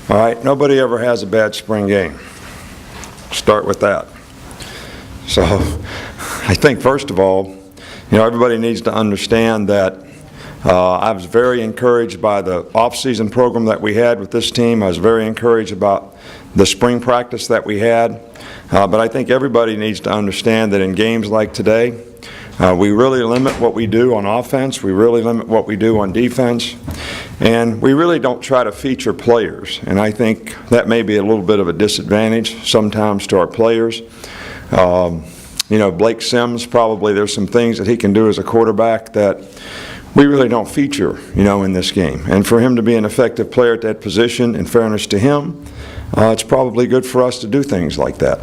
All right, nobody ever has a bad spring game. Start with that. So I think, first of all, everybody needs to understand that I was very encouraged by the off-season program that we had with this team. I was very encouraged about the spring practice that we had. But I think everybody needs to understand that in games like today, we really limit what we do on offense. We really limit what we do on defense. And we really don't try to feature players. And I think that may be a little bit of a disadvantage sometimes to our players. Blake Sims, probably there's some things that he can do as a quarterback that we really don't feature, in this game. And for him to be an effective player at that position, in fairness to him, it's probably good for us to do things like that.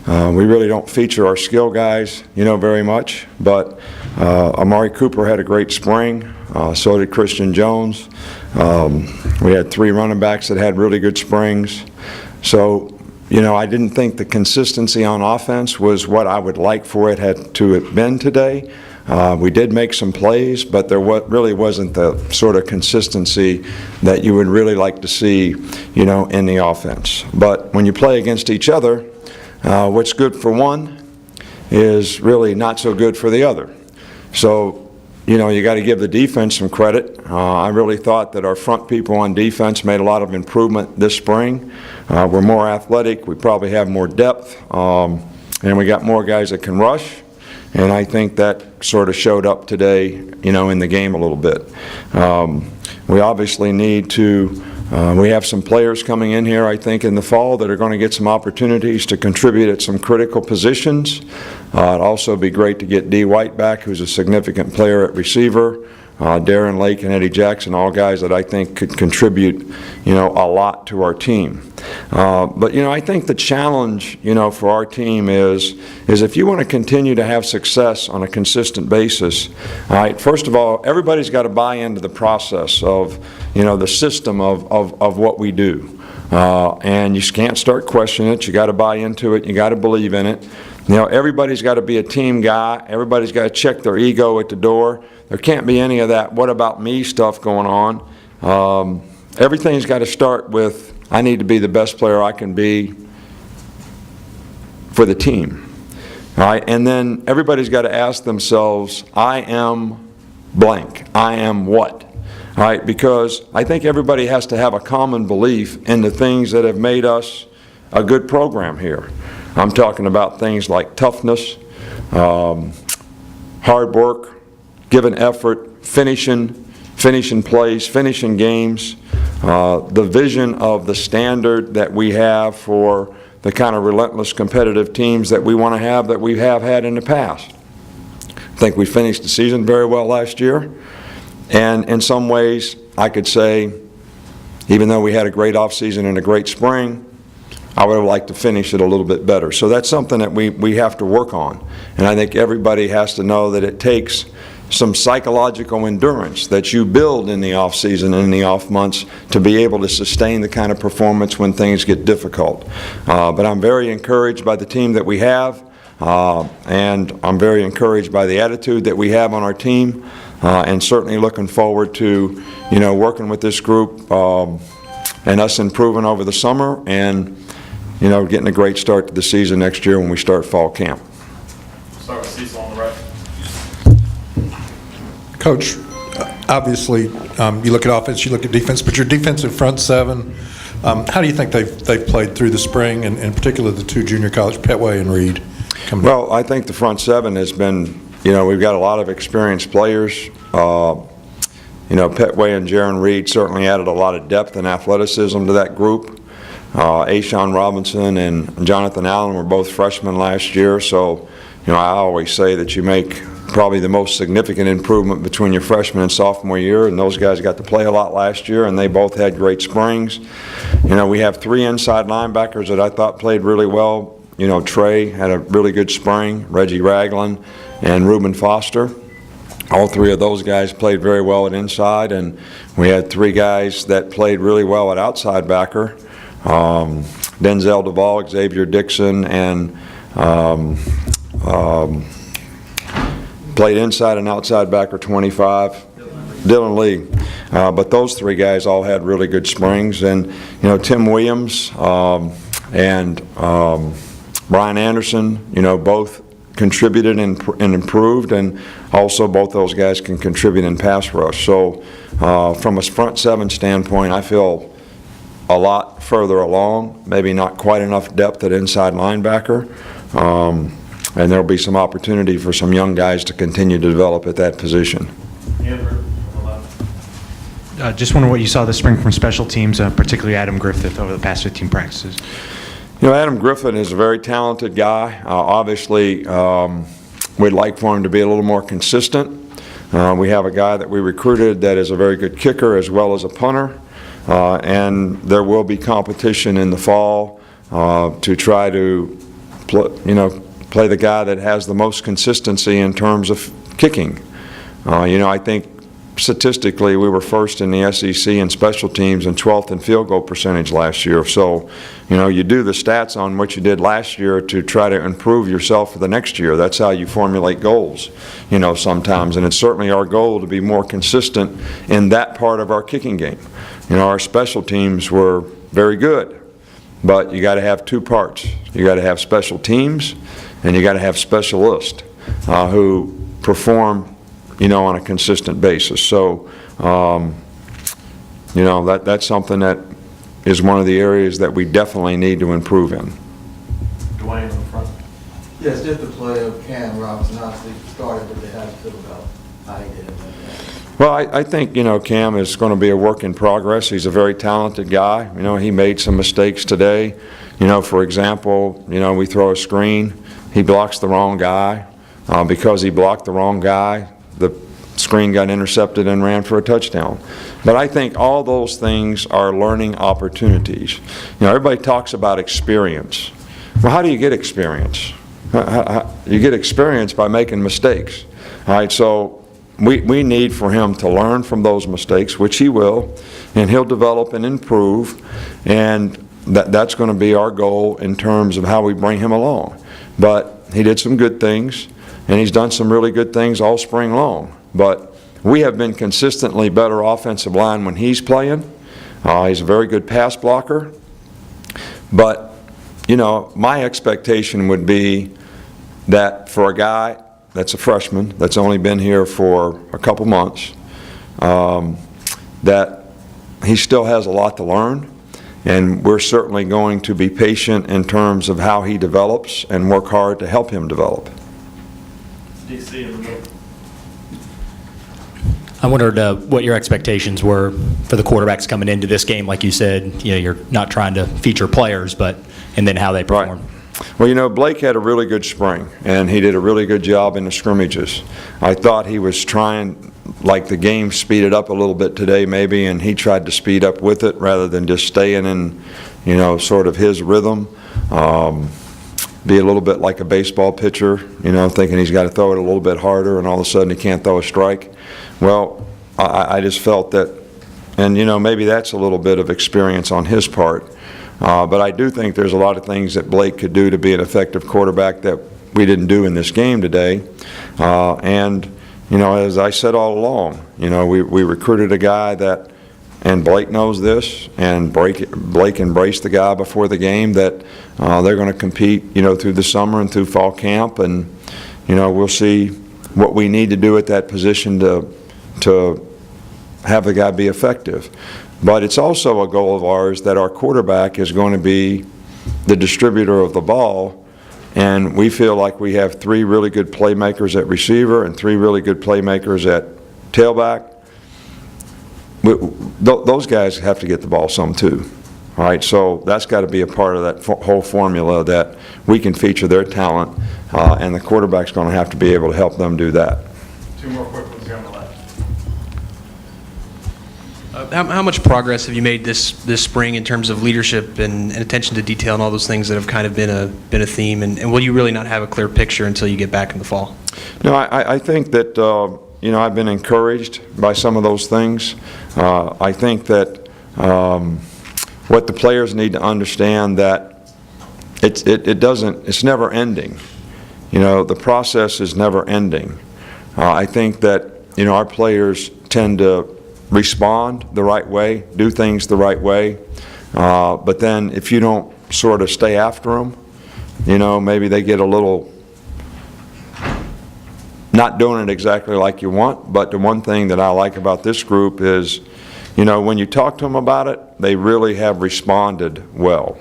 We really don't feature our skill guys, very much. But Amari Cooper had a great spring. So did Christian Jones. We had 3 running backs that had really good springs. So, I didn't think the consistency on offense was what I would like for it had to have been today. We did make some plays, but there really wasn't the sort of consistency that you would really like to see, in the offense. But when you play against each other, what's good for one is really not so good for the other. So, you got to give the defense some credit. I really thought that our front people on defense made a lot of improvement this spring. We're more athletic. We probably have more depth. And we got more guys that can rush. And I think that sort of showed up today, in the game a little bit. We obviously need to we have some players coming in here, I think, in the fall that are going to get some opportunities to contribute at some critical positions. It'd also be great to get D. White back, who's a significant player at receiver. Darren Lake and Eddie Jackson, all guys that I think could contribute, a lot to our team. But, I think the challenge, for our team is if you want to continue to have success on a consistent basis, all right, first of all, everybody's got to buy into the process of, the system of what we do. And you can't start questioning it. You got to buy into it. You got to believe in it. Everybody's got to be a team guy. Everybody's got to check their ego at the door. There can't be any of that what about me stuff going on. Everything's got to start with I need to be the best player I can be for the team. All right? And then everybody's got to ask themselves, I am blank. I am what? All right? Because I think everybody has to have a common belief in the things that have made us a good program here. I'm talking about things like toughness, hard work, giving effort, finishing plays, finishing games, the vision of the standard that we have for the kind of relentless competitive teams that we want to have that we have had in the past. I think we finished the season very well last year, and in some ways I could say, even though we had a great offseason and a great spring, I would have liked to finish it a little bit better. So that's something that we have to work on. And I think everybody has to know that it takes some psychological endurance that you build in the off season and in the off months to be able to sustain the kind of performance when things get difficult. But I'm very encouraged by the team that we have, and I'm very encouraged by the attitude that we have on our team, and certainly looking forward to working with this group and us improving over the summer and getting a great start to the season next year when we start fall camp. Start with Cecil on the right. Coach, obviously, you look at offense, you look at defense, but your defensive front seven, how do you think they've played through the spring, and in particular the 2 junior college, Petway and Reed? Well, I think the front seven has been, we've got a lot of experienced players. Petway and Jaron Reed certainly added a lot of depth and athleticism to that group. Ashawn Robinson and Jonathan Allen were both freshmen last year, so I always say that you make probably the most significant improvement between your freshman and sophomore year, and those guys got to play a lot last year, and they both had great springs. We have 3 inside linebackers that I thought played really well. Trey had a really good spring, Reggie Ragland, and Reuben Foster. All 3 of those guys played very well at inside, and we had 3 guys that played really well at outside backer. Denzel Duvall, Xavier Dixon, and played inside and outside backer 25. Dylan Lee. But those three guys all had really good springs. And, Tim Williams and Brian Anderson, both contributed and improved, and also both those guys can contribute in pass rush. So from a front seven standpoint, I feel a lot further along, maybe not quite enough depth at inside linebacker, and there'll be some opportunity for some young guys to continue to develop at that position. Andrew, Just wondering what you saw this spring from special teams, particularly Adam Griffith, over the past 15 practices. Adam Griffin is a very talented guy. Obviously, we'd like for him to be a little more consistent. We have a guy that we recruited that is a very good kicker as well as a punter. And there will be competition in the fall to try to play the guy that has the most consistency in terms of kicking. I think statistically we were first in the SEC in special teams and 12th in field goal percentage last year. So, you do the stats on what you did last year to try to improve yourself for the next year. That's how you formulate goals, sometimes. And it's certainly our goal to be more consistent in that part of our kicking game. Our special teams were very good, but you got to have two parts. You got to have special teams, and you got to have specialists who perform, on a consistent basis. So, that's something that is one of the areas that we definitely need to improve in. Dwayne in the front. Yes, just the play of Cam Robinson, obviously started, but they had to feel about how he did it. Well, I think, Cam is going to be a work in progress. He's a very talented guy. He made some mistakes today. For example, we throw a screen. He blocks the wrong guy. Because he blocked the wrong guy, the screen got intercepted and ran for a touchdown. But I think all those things are learning opportunities. Everybody talks about experience. Well, how do you get experience? You get experience by making mistakes. All right, so we need for him to learn from those mistakes, which he will, and he'll develop and improve, and that's going to be our goal in terms of how we bring him along. But he did some good things, and he's done some really good things all spring long. But we have been consistently better offensive line when he's playing. He's a very good pass blocker. But, my expectation would be that for a guy that's a freshman, that's only been here for a couple months, that he still has a lot to learn, and we're certainly going to be patient in terms of how he develops and work hard to help him develop. DC in the middle. I wondered what your expectations were for the quarterbacks coming into this game. Like you said, you're not trying to feature players, and then how they perform. Right. Well, Blake had a really good spring, and he did a really good job in the scrimmages. I thought he was trying, like the game speeded up a little bit today maybe, and he tried to speed up with it rather than just staying in, sort of his rhythm. Be a little bit like a baseball pitcher, thinking he's got to throw it a little bit harder, and all of a sudden he can't throw a strike. Well, I just felt that, and maybe that's a little bit of experience on his part. But I do think there's a lot of things that Blake could do to be an effective quarterback that we didn't do in this game today. And, as I said all along, we recruited a guy that, and Blake knows this, and Blake embraced the guy before the game that they're going to compete, through the summer and through fall camp, and we'll see what we need to do at that position to have the guy be effective. But it's also a goal of ours that our quarterback is going to be the distributor of the ball, and we feel like we have three really good playmakers at receiver and three really good playmakers at tailback. Those guys have to get the ball some too. All right, so that's got to be a part of that whole formula, that we can feature their talent, and the quarterback's going to have to be able to help them do that. Two more quick ones here on the left. How much progress have you made this spring in terms of leadership and attention to detail and all those things that have kind of been a theme? And will you really not have a clear picture until you get back in the fall? No, I think that I've been encouraged by some of those things. I think that what the players need to understand, that it's never ending. The process is never ending. I think that our players tend to respond the right way, do things the right way. But then if you don't sort of stay after them, you know, maybe they get a little not doing it exactly like you want. But the one thing that I like about this group is, you know, when you talk to them about it, they really have responded well.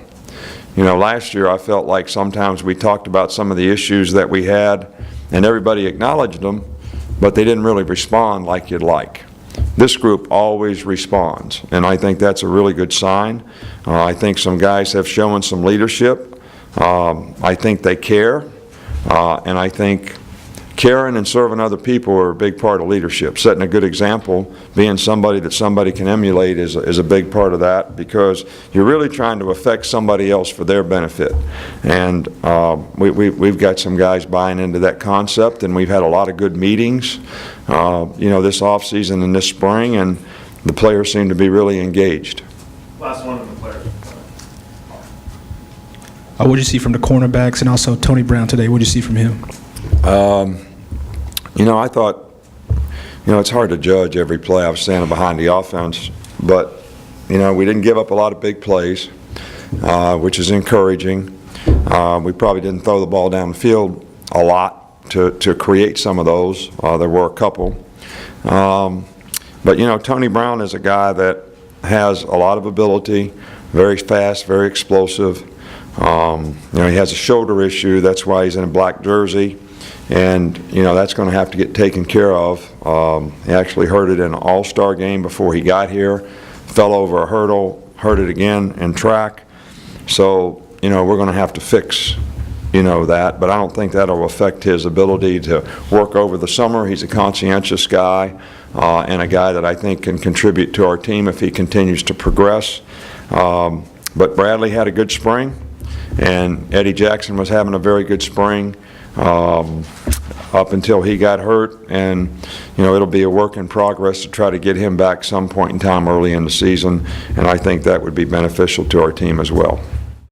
You know, last year I felt like sometimes we talked about some of the issues that we had and everybody acknowledged them, but they didn't really respond like you'd like. This group always responds, and I think that's a really good sign. I think some guys have shown some leadership. I think they care, and I think caring and serving other people are a big part of leadership. Setting a good example, being somebody that somebody can emulate is a big part of that, because you're really trying to affect somebody else for their benefit. And we've got some guys buying into that concept, and we've had a lot of good meetings, you know, this off season and this spring, and the players seem to be really engaged. Last one of the players. What did you see from the cornerbacks, and also Tony Brown today? What did you see from him? You know, I thought, you know, it's hard to judge every play. I was standing behind the offense, but, you know, we didn't give up a lot of big plays, which is encouraging. We probably didn't throw the ball down the field a lot to create some of those. There were a couple. But, you know, Tony Brown is a guy that has a lot of ability, very fast, very explosive. You know, he has a shoulder issue. That's why he's in a black jersey. And, you know, that's going to have to get taken care of. He actually hurt it in an all-star game before he got here, fell over a hurdle, hurt it again in track. So, you know, we're going to have to fix, you know, that. But I don't think that will affect his ability to work over the summer. He's a conscientious guy and a guy that I think can contribute to our team if he continues to progress. But Bradley had a good spring, and Eddie Jackson was having a very good spring. Up until he got hurt, and you know, it'll be a work in progress to try to get him back some point in time early in the season, and I think that would be beneficial to our team as well.